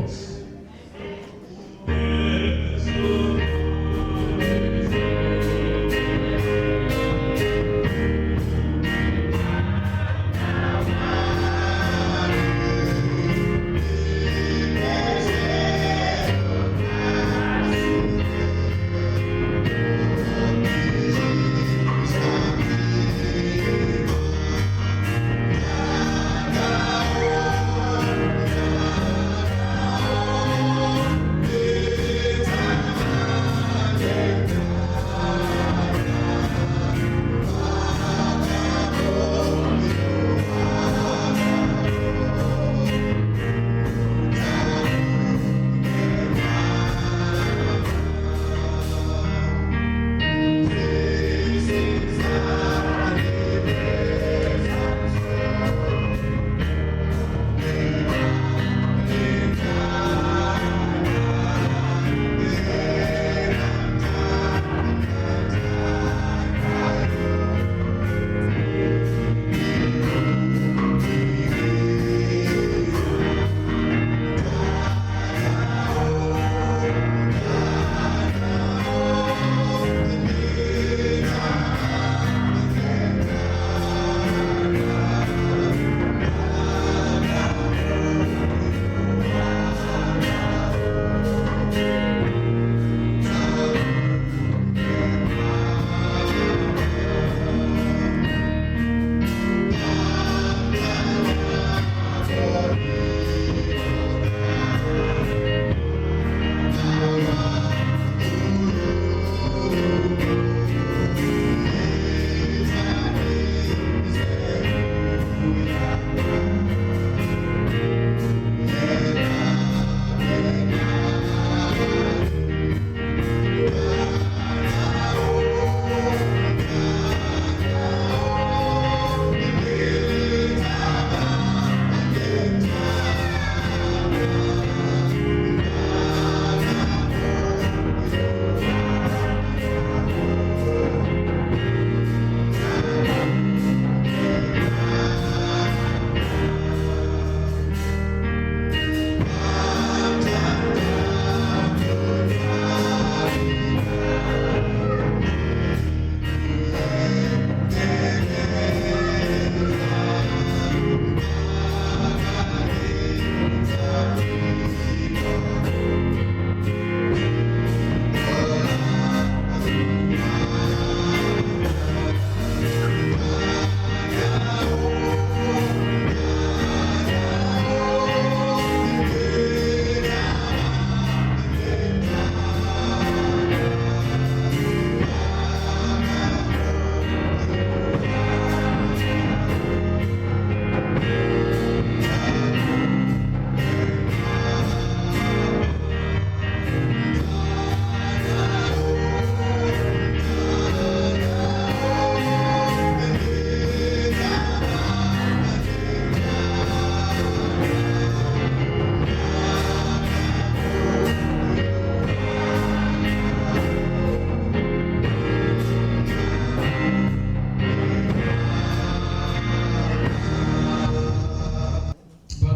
cross.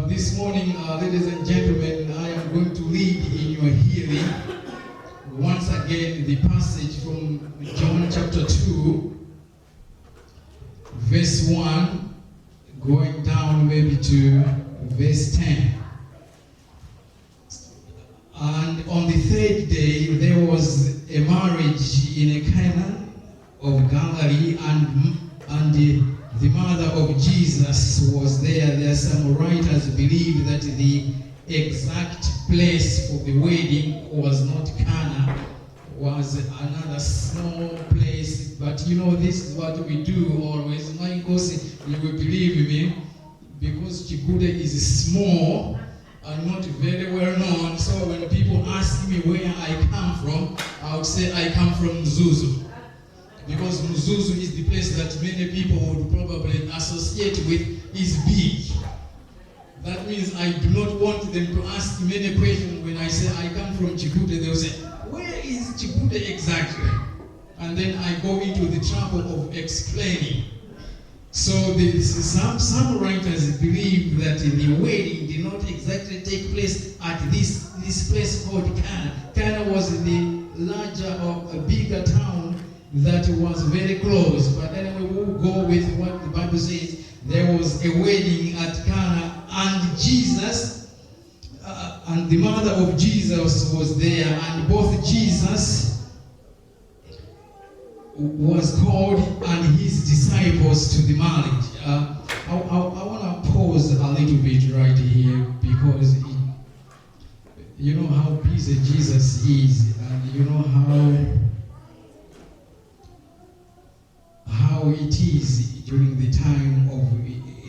This morning, ladies and gentlemen, I am going to read in your hearing once again the passage from John chapter 2, verse 1, going down maybe to verse 10. And on the third day, there was a marriage in a Cana of Galilee, and the mother of Jesus was there. There are some writers believe that the exact place for the wedding was not Cana, was another small place. But you know, this is what we do always. Because you will believe me, because Chikude is small and not very well known. So when people ask me where I come from, I would say I come from Mzuzu. Because Mzuzu is the place that many people would probably associate with is big. That means I do not want them to ask many questions when I say I come from Chikude. They will say, where is Chikude exactly? And then I go into the trouble of explaining. So some writers believe that the wedding did not exactly take place at this place called Cana. Cana was the larger or a bigger town that was very close. But anyway, we'll go with what the Bible says. There was a wedding at Cana, and Jesus and the mother of Jesus was there, and both Jesus was called and his disciples to the marriage. I want to pause a little bit right here, because you know how busy Jesus is, and you know how it is during the time of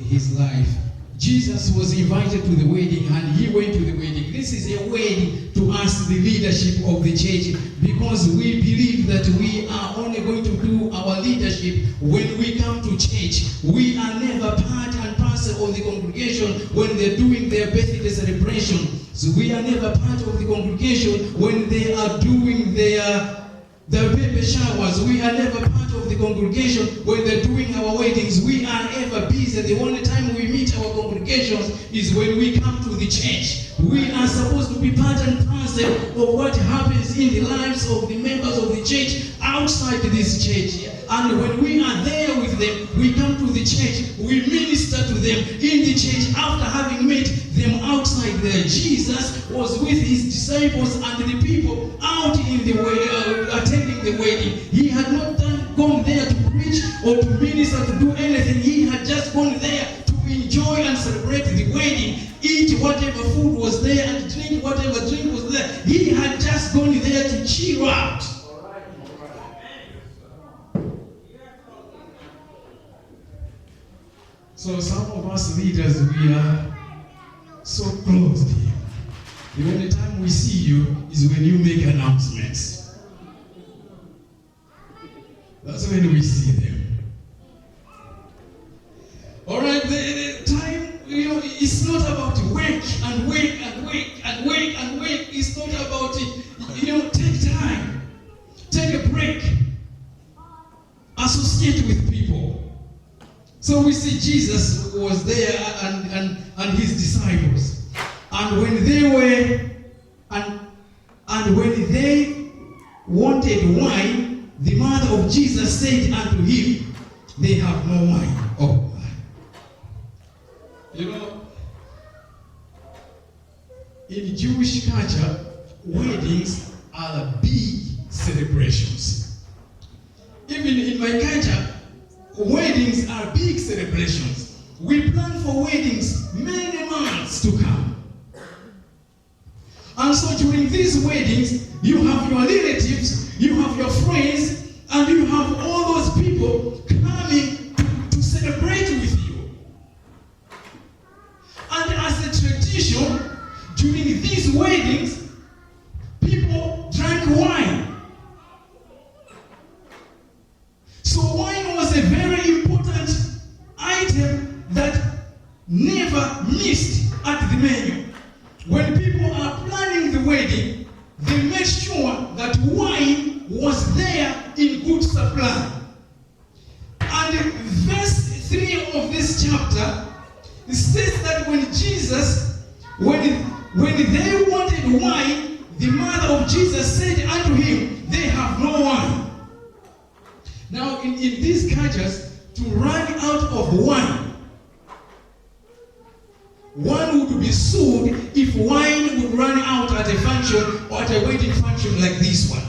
his life. Jesus was invited to the wedding, and he went to the wedding. This is a wedding to us, the leadership of the church, because we believe that we are only going to do our leadership when we come to church. We are never part and parcel of the congregation when they're doing their birthday celebration. So we are never part of the congregation when they are doing their baby showers. We are never part of the congregation when they're doing our weddings. We are ever busy. The only time we meet our congregations is when we come to the church. We are supposed to be part and parcel of what happens in the lives of the members of the church outside this church. And when we are there with them, we come to the church, we minister to them in the church after having met them outside there. Jesus was with his disciples and the people out in the way, attending the wedding. He had not gone there to preach or to minister, to do anything. He had just gone there to enjoy and celebrate the wedding, eat whatever food was there and drink whatever drink was there. He had just gone there to cheer out. So some of us leaders, we are so close to him. The only time we see you is when you make announcements. That's when we see them. All right, the time, it's not about work and work and work and work and work. It's not about, take time, take a break, associate with people. So we see Jesus was there and his disciples. And when they were, and when they wanted wine, the mother of Jesus said unto him, they have no wine. Oh, in Jewish culture, weddings are big celebrations. Even in my culture, weddings are big celebrations. We plan for weddings many months to come. And so during these weddings, you have your relatives, you have your friends, and you have all those people coming to celebrate with you. And as a tradition, during these weddings, people drank wine. So wine was a very important item that never missed at the menu. When people are planning the wedding, they make sure that wine was there in good supply. And verse 3 of this chapter states that when Jesus, when they wanted wine, the mother of Jesus said unto him, they have no wine. Now, in these cultures, to run out of wine, one would be sued if wine would run out at a function or at a wedding function like this one.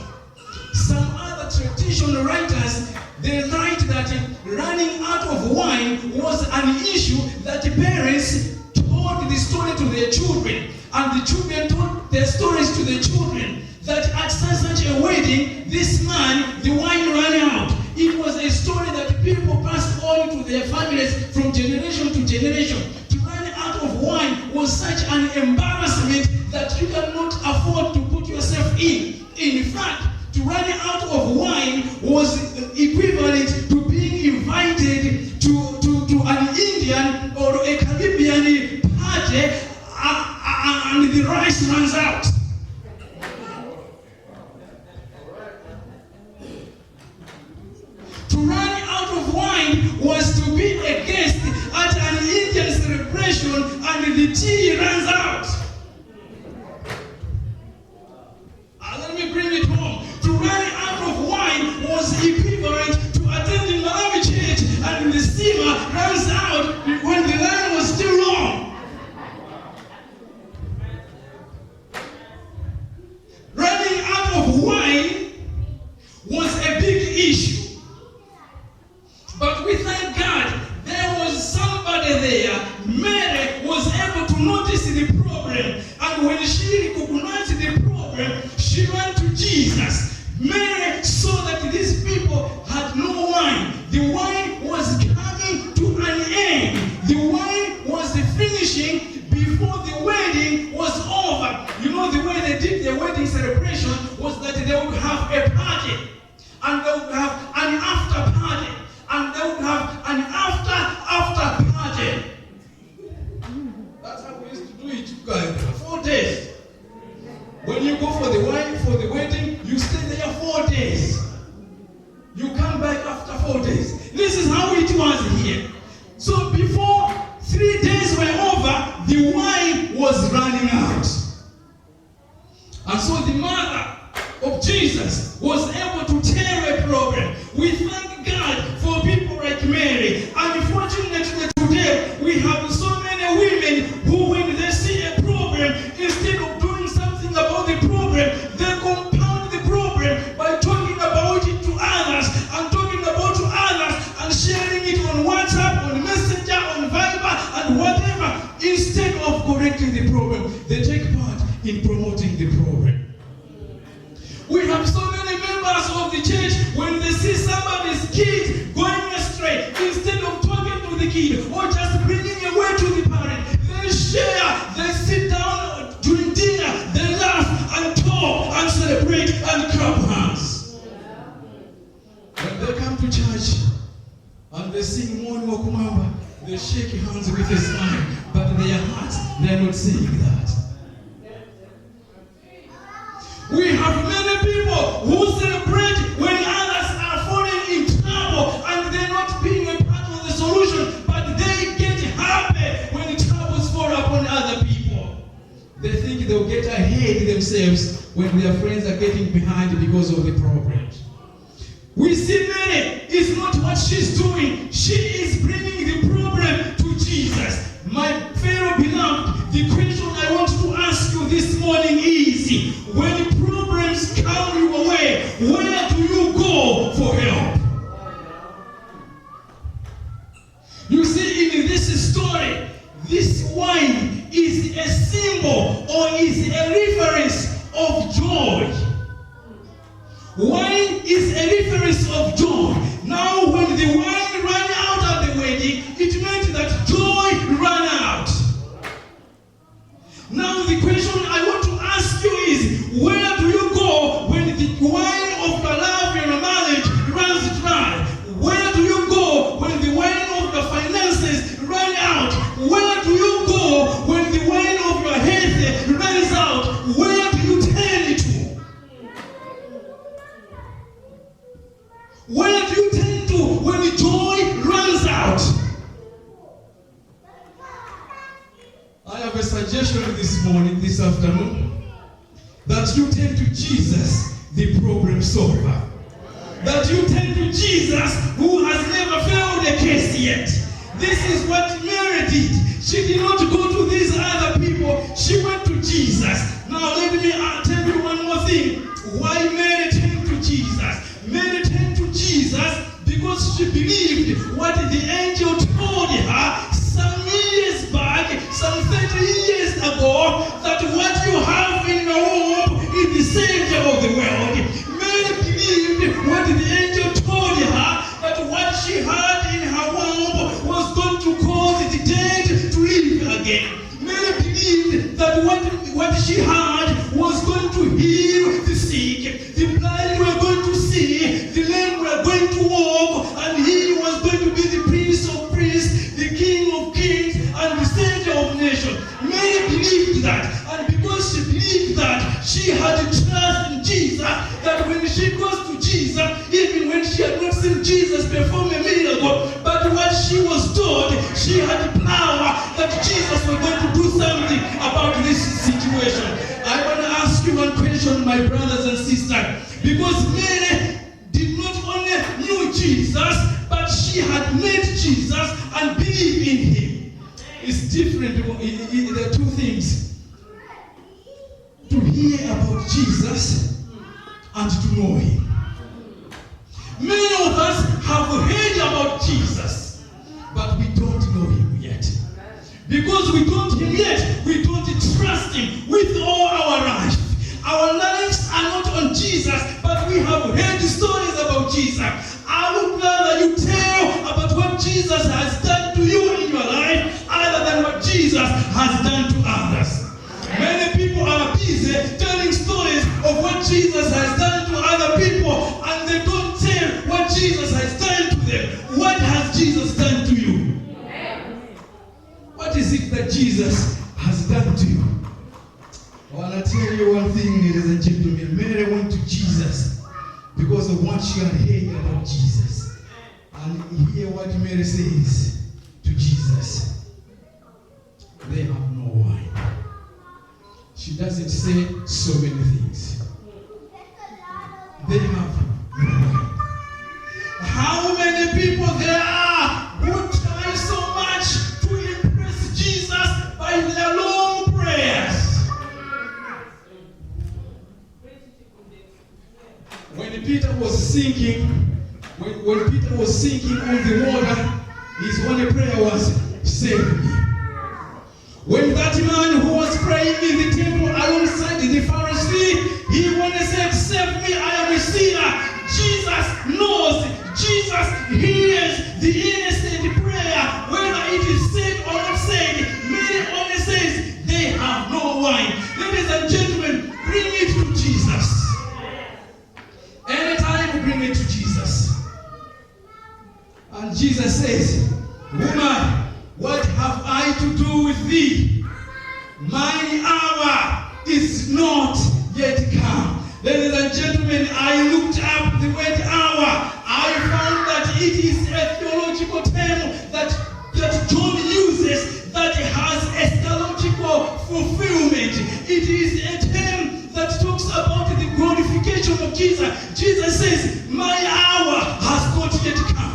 Some other traditional writers, they write that running out of wine was an issue that parents told the story to their children, and the children told their stories to their children, that at such a wedding, this man, the wine ran out. It was a story that people passed on to their families from generation to generation. To run out of wine was such an embarrassment that you cannot afford to put yourself in. In fact, to run out of wine was equivalent to being invited to an Indian or a Caribbean party and the rice runs out. To run out of wine was to be a the tea runs out. Let me bring it home. To run out of wine was equivalent to attending Malawi church and the steamer runs out when the line was still long. Running out of wine was a big issue. But we thank God there was somebody there. Mary was able to notice the problem. And when she recognized the problem, she ran to Jesus. Mary saw that these people had no wine. The wine was coming to an end. The wine was finishing before the wedding was over. You know, the way they did the wedding celebration was that they would have a party. And they would have an after party. And they would have an after party. That's how we used to do it, guys. 4 days. When you go for the wine, for the wedding, you stay there 4 days. You come back after 4 days. This is how it was here. So before 3 days were over, the wine was running out. And so the mother of Jesus was able to tell a problem. We thank God for people like Mary. Unfortunately today, we have so many women who, when they see a problem, instead of doing something about the problem, they compound the problem by talking about it to others and talking about to others and sharing it on WhatsApp, on Messenger, on Viber, and whatever. Instead of correcting the problem, they take part in promoting the problem. We have so many members of the church, when they see somebody's kid going astray, instead of talking to the kid or just bringing a word to the parent, they share, they sit down during dinner, they laugh and talk and celebrate and clap hands. When they come to church and they sing Moni Wakumamba, they shake hands with a smile, but their hearts, they are not saying that. We have many people who celebrate when others are falling in trouble and they're not being a part of the solution, but they get happy when troubles fall upon other people. They think they'll get ahead themselves when their friends are getting behind because of the problems. We see Mary is not what she's doing. She is bringing the problem to Jesus. My fellow beloved, the question I want to ask you this morning is, when problems come your way, where do you go for help? You see, in this story, this wine is a symbol or is a reference of joy. Wine is a reference of joy. Now, when the wine ran out at the wedding, it meant that joy ran out. Now, the question I want to ask you is, where do you go when the wine of your love and your marriage runs dry? Where do you go when the wine of your finances run out? Where do you go when the wine of your health runs out? Where do you turn to? Where do you turn to when the joy runs out? I have a suggestion this afternoon, that you turn to Jesus, the problem solver. That you turn to Jesus, who has never failed a case yet. This is what Mary did. She did not go to these other people. She went to Jesus. Now let me tell you one more thing. Why Mary turned to Jesus? Mary turned to Jesus because she believed what the angel told her some years back, some 30 years ago, that what you have in your womb is the Savior of the world. Mary believed what the angel told her, that what she had in her womb was going to cause the dead to live again. Mary believed that what she had was going to heal the sick, the blind were going to see, the lame were going to walk, and he was going to be the Prince of Priests, the King of Kings, and the Savior of nations. Mary believed that, and because she believed that, she had trust in Jesus, that when she goes to Jesus, even when she had not seen Jesus perform a miracle, but but what she was told, she had power that Jesus was going to do something about this situation. I want to ask you one question, my brothers and sisters, because Mary did not only knew Jesus, but she had met Jesus and believed in him. It's different. There are two things: to hear about Jesus and to know him. Many of us have heard about Jesus, but we don't know him yet. Because we don't know him yet, we don't trust him with all our life. Our lives are not on Jesus, but we have heard stories about Jesus. I would rather you tell about what Jesus has done to you in your life other than what Jesus has done to others. Many people are busy telling stories of what Jesus has done to other people, and they don't tell what Jesus has done to them. What has Jesus done to you? What is it that Jesus has done to you? I want to tell you one thing, ladies and gentlemen. Mary went to Jesus because of what she had heard about Jesus. And hear what Mary says to Jesus. They have no wine. She doesn't say so many things. They have no wine. How many people there are who try so much to impress Jesus by their long prayers? When Peter was sinking, when Peter was sinking on the water, his only prayer was, "Save me." When that man who was praying in the temple alongside the Pharisee, he only said, "Save me, I am a sinner." Jesus knows, Jesus hears the innocent prayer, whether it is said or not said. Mary only says, they have no wine. Ladies and gentlemen, bring it to Jesus. Anytime, bring it to Jesus. And Jesus says, "Woman, what have I to do with thee? My hour is not yet come." Ladies and gentlemen, I looked up the word hour. I found that it is a theological term that John uses that has eschatological fulfillment. It is a term that talks about the glorification of Jesus. Jesus says, "My hour has not yet come."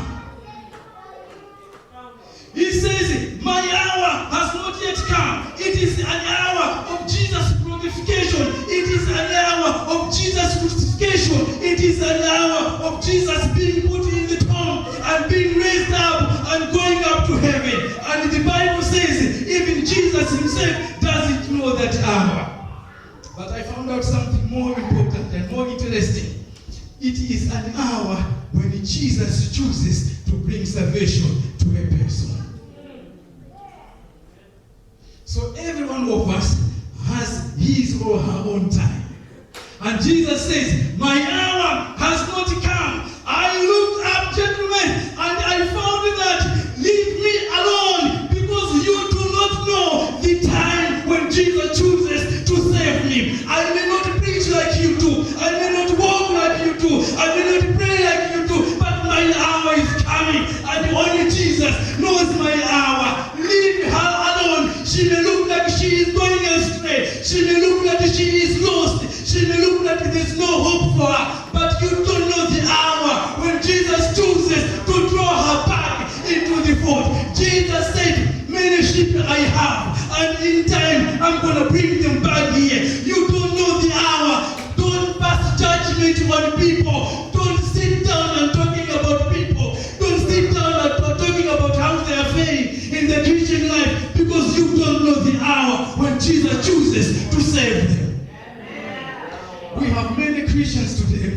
He says, "My hour has not yet come." It is an hour of Jesus' glorification. It is an hour of Jesus' crucifixion. It is an hour of Jesus being put in the tomb and being raised up and going up to heaven. And the Bible says even Jesus himself doesn't know that hour. But I found out something more important and more interesting. It is an hour when Jesus chooses to bring salvation to a person. So every one of us has his or her own time. And Jesus says, "My hour has not come." I looked up, gentlemen, and I found that, leave me alone, because you do not know the time when Jesus chooses to save me. I may not preach like you do. I may not walk like you do. I may not pray like you do. But my hour is coming, and only Jesus knows my hour. Leave her alone. She may look like she is going astray. She may look like she is lost. She may look like there's no hope for her. But you don't know the hour when Jesus chooses to draw her back into the fold. Jesus said, "Many sheep I have, and in time I'm going to bring them back here." You don't know the hour. Don't pass judgment on people. Don't sit down and talking about people. Don't sit down and talking about how they are faring in the Christian life, because you don't know the hour when Jesus chooses to save them. We have many Christians today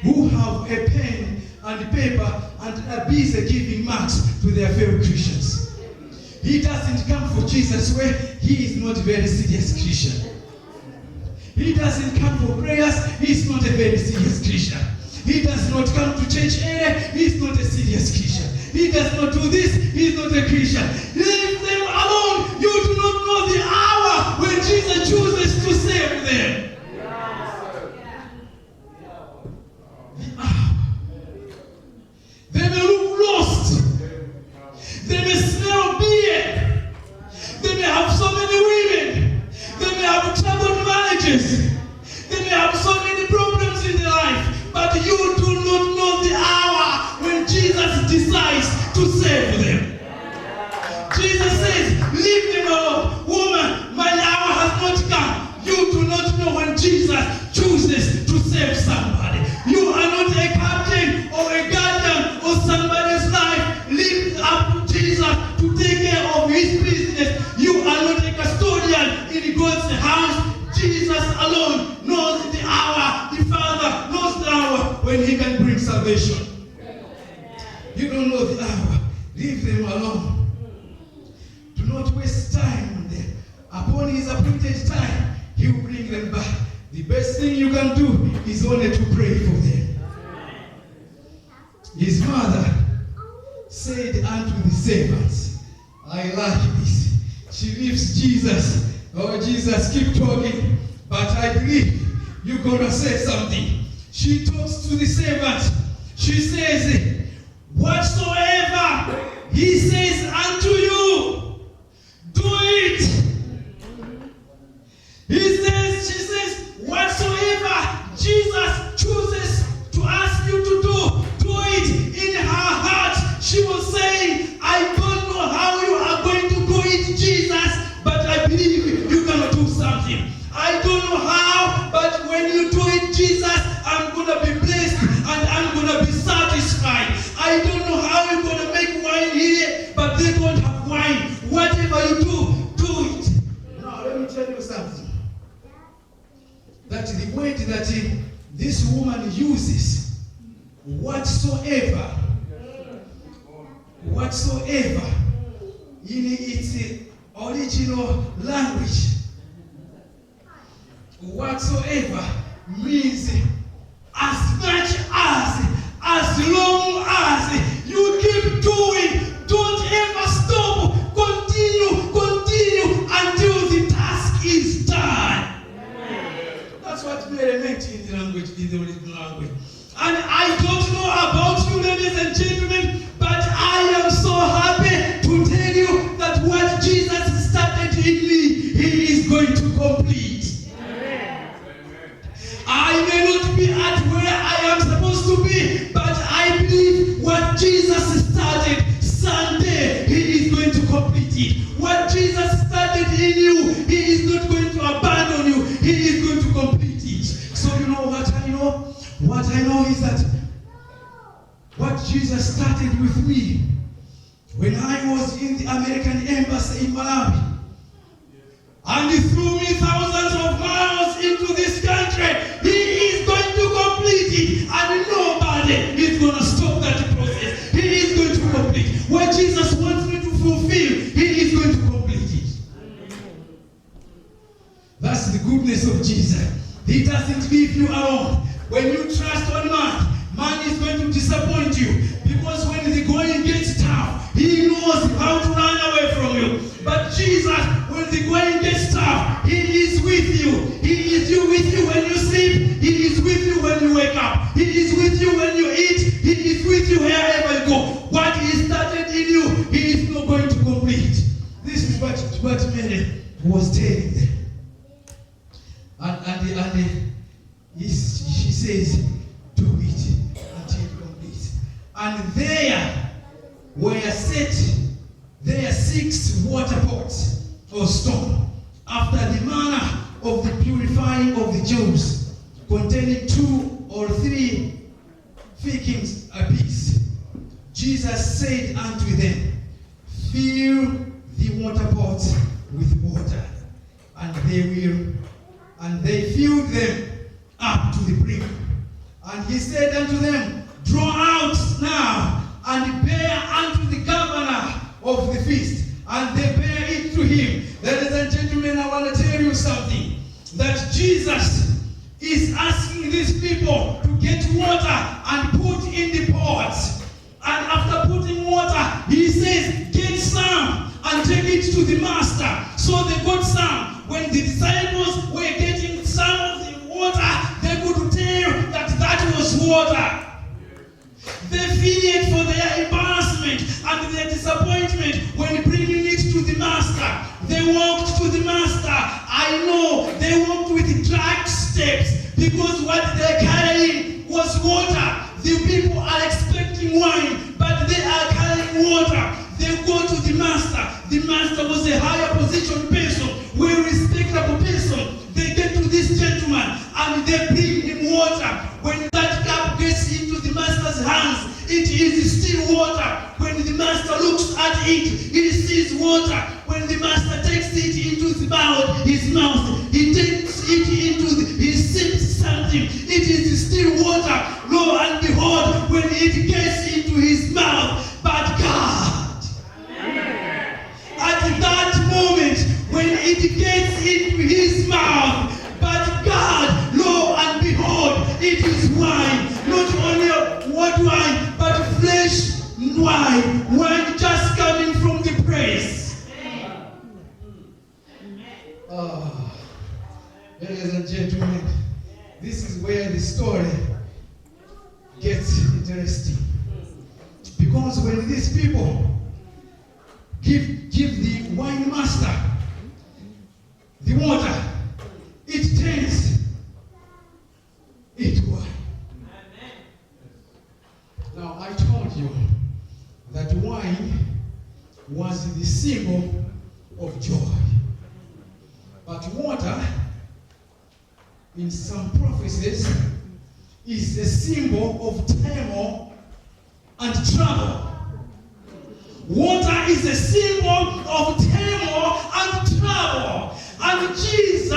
who have a pen and paper and are busy giving marks to their fellow Christians. He doesn't come for Jesus where he is not a very serious Christian. He doesn't come for prayers, he is not a very serious Christian. He does not come to church area, he is not a serious Christian. He does not do this, he is not a Christian. Leave them alone. You do not know the hour when Jesus chooses to save them. They may look lost. salvation. You don't know the hour. Leave them alone. Do not waste time on them. Upon his appointed time, he will bring them back. The best thing you can do is only to pray for them. His mother said unto the servants, I like this. She leaves Jesus. Oh, Jesus, keep talking. But I believe you're going to say something. She talks to the servant. She says, whatsoever he says unto you, do it. She says, whatsoever Jesus chooses to ask you to do it. In her heart, she was saying, I don't know how you are going to do it, Jesus, but I believe you're going to do something. I don't know how, but when you do it, Jesus, I'm going to be blessed and I'm going to be satisfied. I don't know how you're going to make wine here, but they don't have wine. Whatever you do it. Now, let me tell you something. That the word that this woman uses, whatsoever, in its original language, whatsoever means as much as long as you keep doing, don't ever stop, continue until the task is done. That's what Mary meant in the language, in the original language. And I don't know about you, ladies and gentlemen, but I am so happy to tell you that what Jesus started in me, he is going to complete. Amen. I may not be at where I am supposed to be, but I believe what Jesus started Sunday, he is going to complete it. What Jesus started in you, he is not going to abandon you, he is going to complete it. So you know what I know? What I know is that what Jesus started with me when I was in the American Embassy in Malawi, and he threw me thousands of miles into this country, he is going to complete it, and nobody is going to stop that process. He is going to complete what Jesus wants me to fulfill. He is going to complete it. That's the goodness of Jesus. He doesn't leave you alone. When you trust on man is going to disappoint you, because when the going gets tough, he knows how to run away from you. But Jesus, when the going gets tough, he is with you. He is with you when you sleep. He is with you when you wake up. He is with you when you eat. He is with you wherever you go. What he started in you, he is not going to complete. This is what Mary was telling them. And she says, do it until it completes. And there were 6 water pots of stone, after the manner of the purifying of the Jews, containing 2 or 3 firkins apiece. Jesus said unto them, fill the water pots with water. And they filled them up to the brim. And he said unto them, draw out now, and bear unto the governor of the feast. And they bear it to him. Ladies and gentlemen, I want to tell you something. That Jesus is asking these people to get water and put in the pots. And after putting water, he says, get some and take it to the master. So they got some. When the disciples were getting some of the water, they could tell that was water. They feared for their embarrassment and their disappointment when bringing it to the master. They walked to the master. I know they walked with dragged steps, because what they're carrying was water. The people are expecting wine, but they are carrying water. They go to the master. The master was a higher position person, well-respectable person. They get to this gentleman and they bring him water. When that cup gets into the master's hands, it is still water. When the master looks at it, he sees water. When the master takes it into his mouth, he takes it into he sips something. It is is still water. Lo and behold, when it gets into his mouth, but God, at that moment, when it gets into his mouth, but God, lo and behold, it is wine. Not only what wine, but fresh wine. Wine just coming from the press. Ladies and gentlemen, this is where the story gets interesting. Because when these people give the wine master the water, it turns into wine. Now I told you that wine was the symbol of joy. But water, in some prophecies, is the symbol of turmoil and trouble. Water is a symbol of turmoil and trouble. And Jesus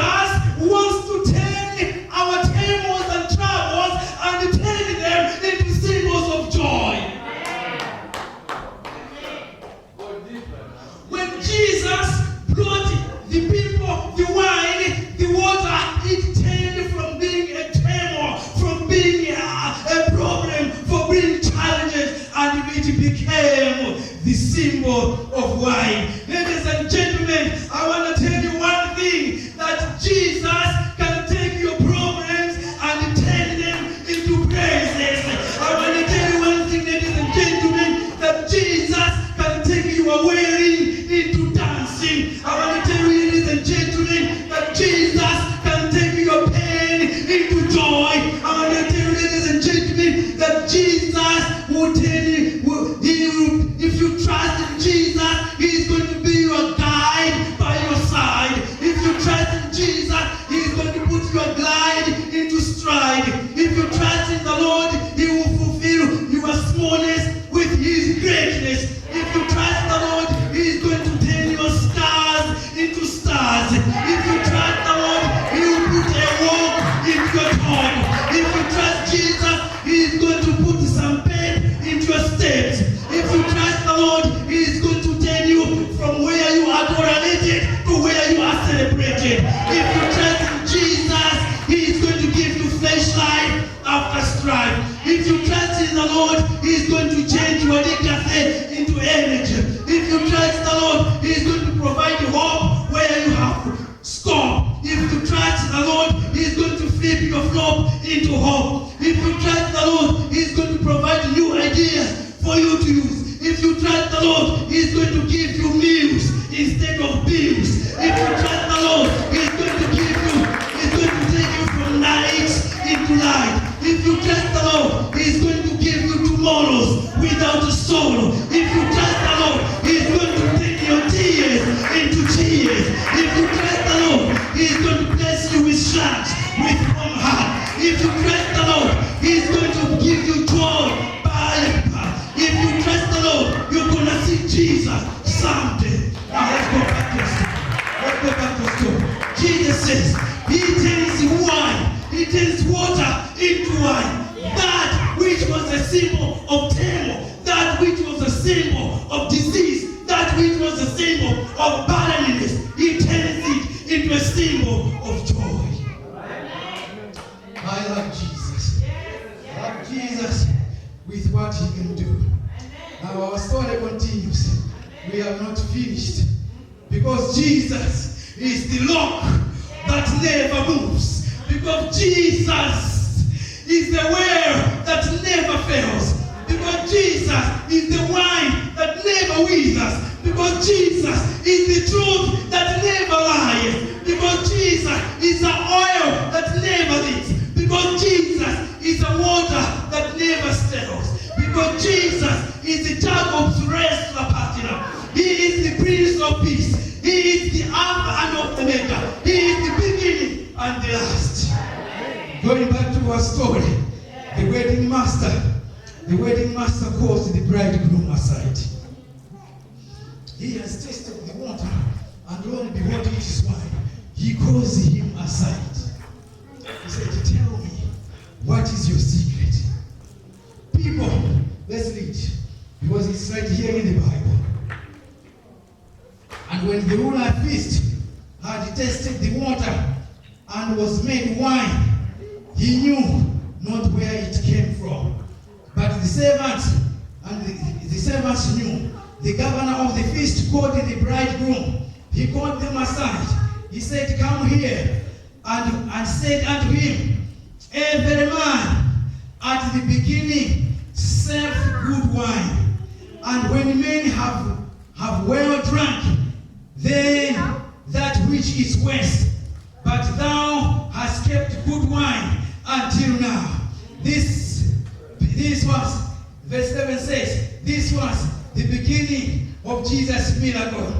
wants to turn our turmoils and troubles and turn them into symbols of joy. When Jesus brought the people the wine, the water, it turned from being a turmoil, from being a problem, from being challenges, and it became the symbol of wine. Ladies and gentlemen, I want to tell you one thing, that Jesus can take your problems and turn them into praises. I want to tell you one thing, ladies and gentlemen, that Jesus can take your wailing into dancing. I want to tell you, ladies and gentlemen, that Jesus can take your pain into joy. I want to tell you, ladies and gentlemen, that Jesus will tell you, if you trust in Jesus, He's going to be your guide by your side. If you trust in Jesus, He's going to put your glide into stride. If you trust in the Lord, He will fulfill your smallness with His greatness. If you trust the Lord, He's going to turn your stars into stars. If you trust the Lord, He will put a walk into your tongue. If you trust Jesus, He's going to put some pain into your steps. If you trust the Lord, He is going to turn you from where you are tolerated to where you are celebrated. If you trust in Jesus, He is going to give you fresh life after strife. If you trust in the Lord, He is going to change your legacy into energy. If you trust the Lord, He is going to provide you hope where you have scope. If you trust the Lord, He is going to flip your flop into hope. If you trust the Lord, He is going to provide new ideas for you to use. If you trust the Lord, He's going to give you meals instead of bills. If you trust the Lord, He's going to take you from night into light. If you trust the Lord, He's going to give you tomorrows without sorrow. If you trust the Lord, He's going to take your tears into tears. If you trust the Lord, He's going to bless you with shouts, with warm heart. If you trust the Lord, He's going to give you joy. If you trust the Lord, you're going to see Jesus someday. Now let's go back to the story. Jesus says, He turns wine, He turns water into wine. That which was a symbol of turmoil, that which was a symbol of disease, that which was a symbol of barrenness, He turns it into a symbol of joy. I love Jesus. I love Jesus with what He can do. Now our story continues. We are not finished, because Jesus is the rock that never moves. Because Jesus is the well that never fails. Because Jesus is the wine that never withers. Because Jesus is the truth that never lies. Because Jesus is the oil that never leaks. Because Jesus is the water that never stales. Because Jesus is the Jacob's wrestler partner. He is the Prince of Peace. He is the Alpha and Omega. He is the beginning and the last. Going back to our story, the wedding master calls the bridegroom aside. He has tasted the water, and lo and behold, it is wine. He calls him aside. He said, "Tell me, What is your secret? People, let's read, because it's right here in the Bible. And when the ruler feast had tasted the water and was made wine, he knew not where it came from. But the servants knew. The governor of the feast called the bridegroom. He called them aside. He said, "Come here," and said unto him, "Every man at the beginning served good wine, and when men have well drunk, then that which is worse. But thou hast kept good wine until now." This was, verse 7 says, this was the beginning of Jesus' miracle.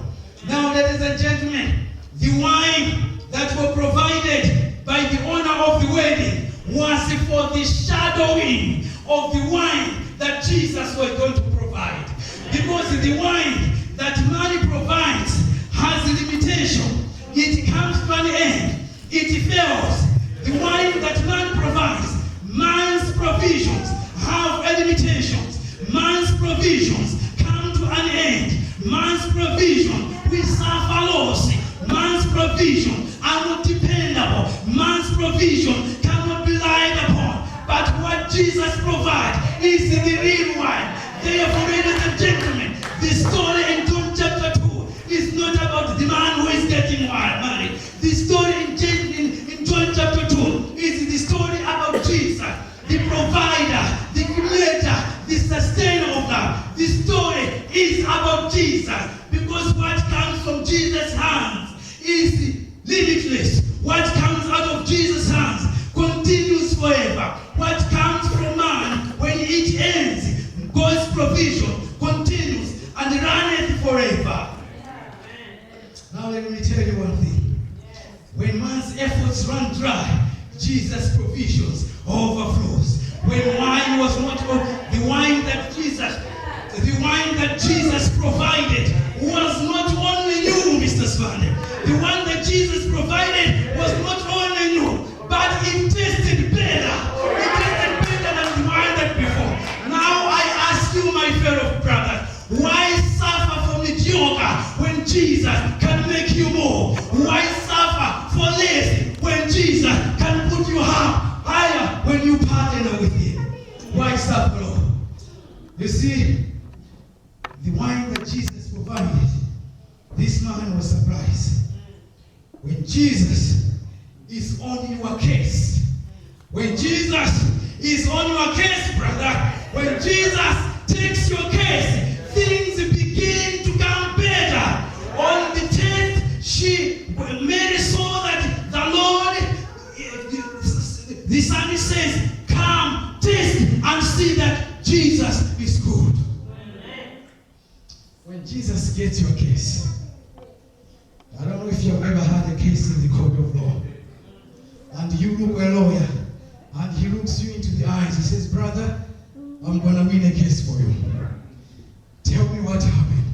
Now, ladies and gentlemen, the wine that was provided by the owner of the wedding was for the shadowing of the wine that Jesus was going to provide. Because the wine that money provides has a limitation. It comes to an end. It fails. The wine that man provides, man's provisions have limitations. Man's provisions come to an end. Man's provision will suffer loss. Man's provision are not dependable. Man's provision cannot be relied upon. But what Jesus provides is the real wine. Therefore, ladies and gentlemen, the story in John chapter 2 is not about the man who is getting married. The story in John chapter 2 is the story about Jesus, the provider, the creator, the sustainer of life. The story is about Jesus, because what comes from Jesus' hands is limitless. What comes out of Jesus' hands continues forever. What comes from man, when it ends, God's provision continues and runneth forever. Now let me tell you one thing. When man's efforts run dry, Jesus' provisions overflows. When wine was not the wine that Jesus provided was not only new, Mr. Swande. The one that Jesus provided was not only new, but it tasted better. It tasted better than the wine that before. Now I ask you, my fellow brothers, why suffer for mediocre when Jesus can make you more? Why suffer for less when Jesus can put you higher when you partner with him? Why suffer, Lord? You see, the wine that Jesus provided, this man was surprised. When Jesus is on your case, when Jesus is on your case, brother, when Jesus takes your case, things begin to come better. On the 10th, Mary saw that the Lord, the Son says, "Come, taste and see that Jesus is good." When Jesus gets your case, I don't know if you've ever had a case in the court of law, and you look a lawyer, and he looks you into the eyes. He says, "Brother, I'm going to win a case for you. Tell me what happened."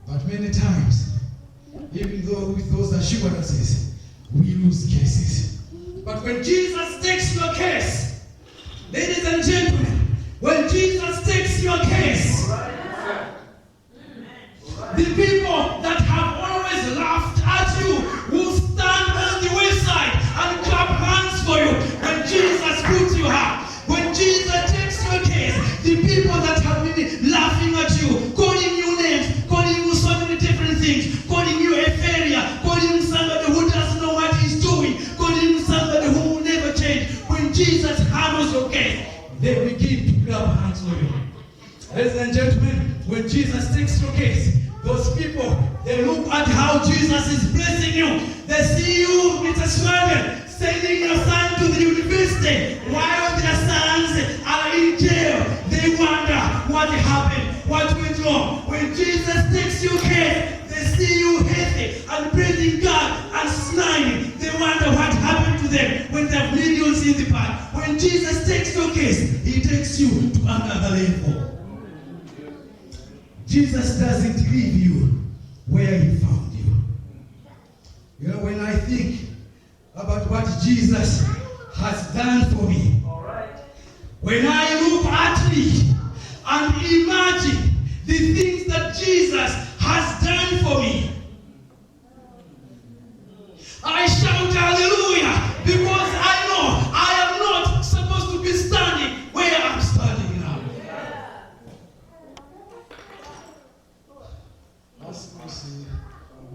But many times, even though with those assurances, we lose cases. But when Jesus takes your case, ladies and gentlemen, when Jesus takes your case, the people that have always laughed at you will stand on the wayside and clap hands for you when Jesus puts you up. When Jesus takes your case, the people that have been laughing at you, calling you names, calling you so many different things, calling you a failure, calling you somebody who doesn't know what he's doing, calling you somebody who will never change, when Jesus handles your case, they begin to clap hands for you. Ladies and gentlemen, when Jesus takes your case, those people, they look at how Jesus is blessing you. They see you, Mr. Swanden, sending your son to the university while their sons are in jail. They wonder what happened, what went wrong. When Jesus takes your case, they see you healthy and praising God and smiling. They wonder what happened to them when they have millions in the bank. When Jesus takes your case, he takes you to another level. Jesus doesn't leave you where he found you. You know, when I think about what Jesus has done for me, When I look at me and imagine the things that Jesus has done for me, I shout hallelujah, because I know I am not supposed to be standing where I'm standing now. Ask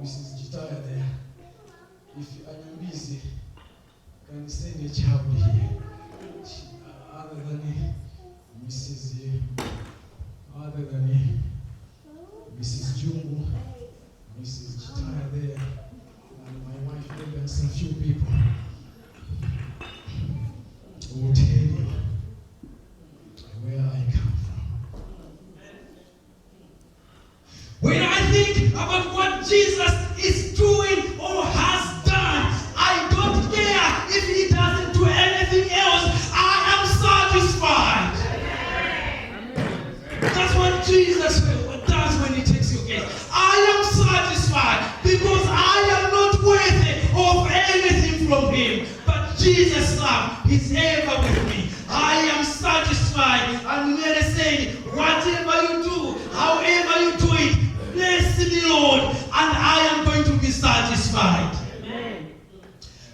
Mrs. Jitaya there, if I am busy, can you send a child here? Other than Mrs. Jungu, Mrs. Jitaya there, and my wife there, and some few people who will tell you where I come from. When I think about what Jesus is doing or has done, I don't care if he doesn't do anything else. I am satisfied. That's what Jesus does when he takes your case. I am satisfied because I am not worthy of anything from him. But Jesus' love is ever with me. I am satisfied. And Mary said, whatever you do, however you do it, bless me, Lord, and I am going to be satisfied. Amen.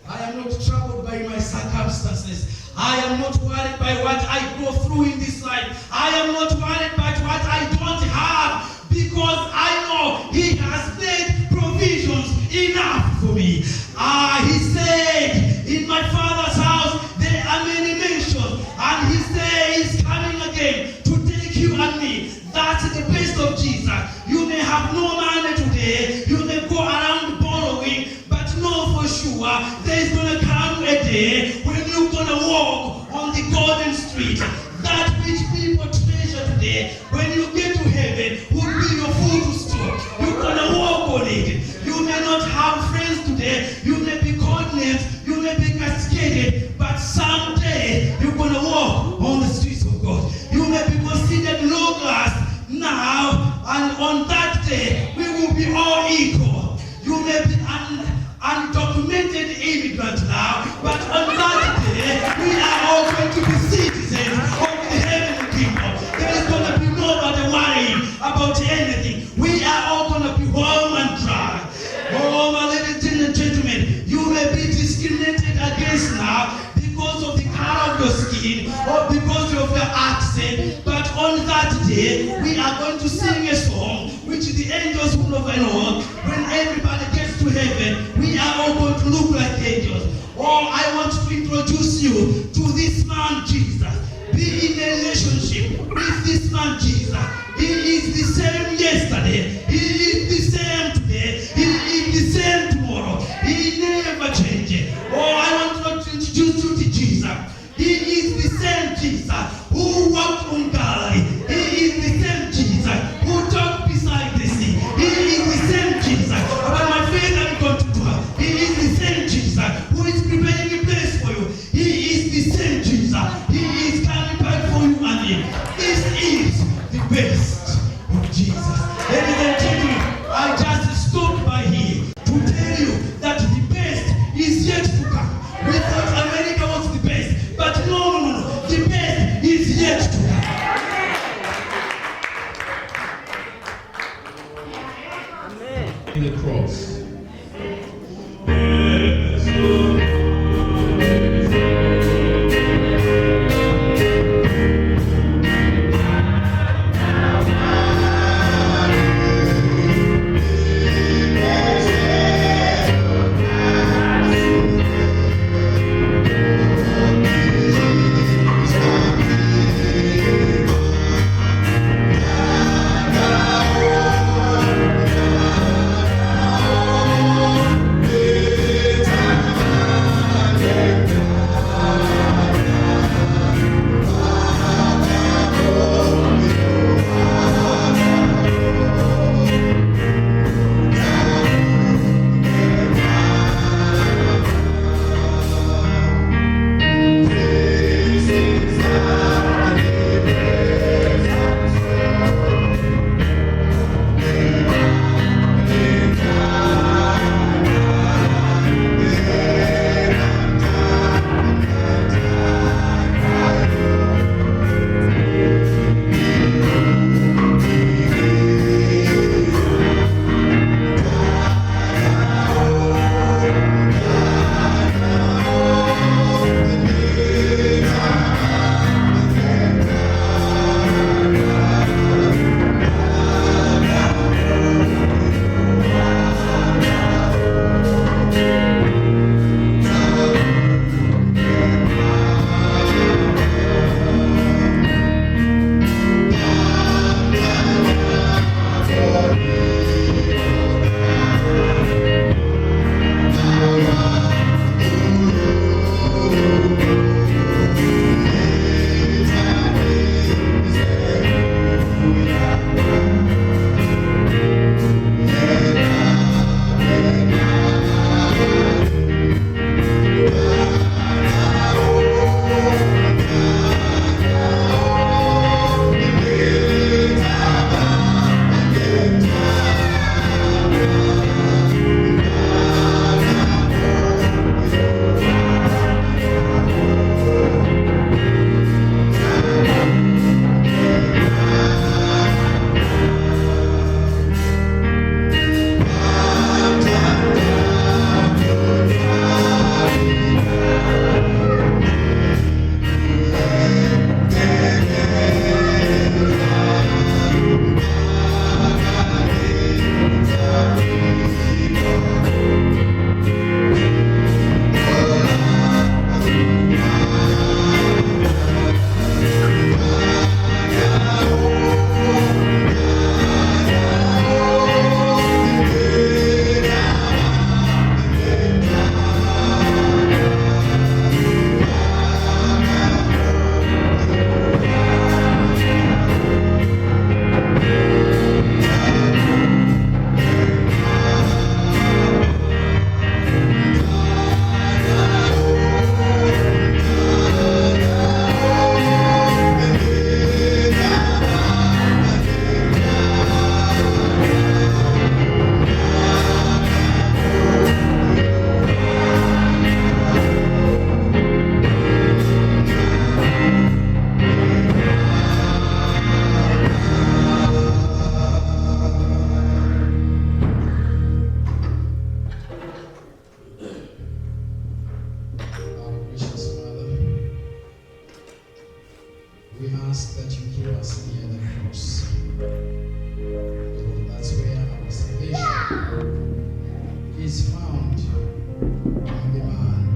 I am not troubled by my circumstances. I am not worried by what I go through in this life. I am not worried by what I don't have, because I know he has made provisions enough for me. He said, in my Father's house there are many mansions, and he said he's coming again to take you and me. That's the best of Jesus. You may have no money today, you may go around borrowing, but know for sure there's going to come a day when you're going to walk on the golden street. That which people treasure today, when you get to heaven, will be your footstool. You're going to walk on it. You may not have friends today, you may be called names, you may be cascaded, but someday you're going to walk on the streets of God. You may be considered low class now, and on that day we will be all equal. You may be undocumented immigrant now, but on that day we are all going to be citizens of the heavenly kingdom. There is going to be nobody worrying about anything. We are all going to be warm and dry. Oh, my ladies and gentlemen, you may be discriminated against now because of the color of your skin or because of your accent, but on that day we are going to sing a song which the angels will never know. When everybody gets to heaven, we are all going to look like angels. Oh, I want to introduce you to this man Jesus. Be in a relationship with this man Jesus. He is the same yesterday, he is the same today, he is the same tomorrow. He never changes. Oh, I want to introduce you to Jesus. He is the same Jesus who walked on Galilee. He is the same Jesus who talked beside the sea. He is the same Jesus. About my faith I'm going to do. He is the same Jesus who is preparing a place for you. He is the same Jesus. He is coming back for you and me. This is the best of Jesus. Ladies and gentlemen, I just stopped by here to tell you that the best is yet to come. We thought America was the best, but no. The best is yet to come. we ask that you keep us near the cross. Because that's where our salvation is found in the man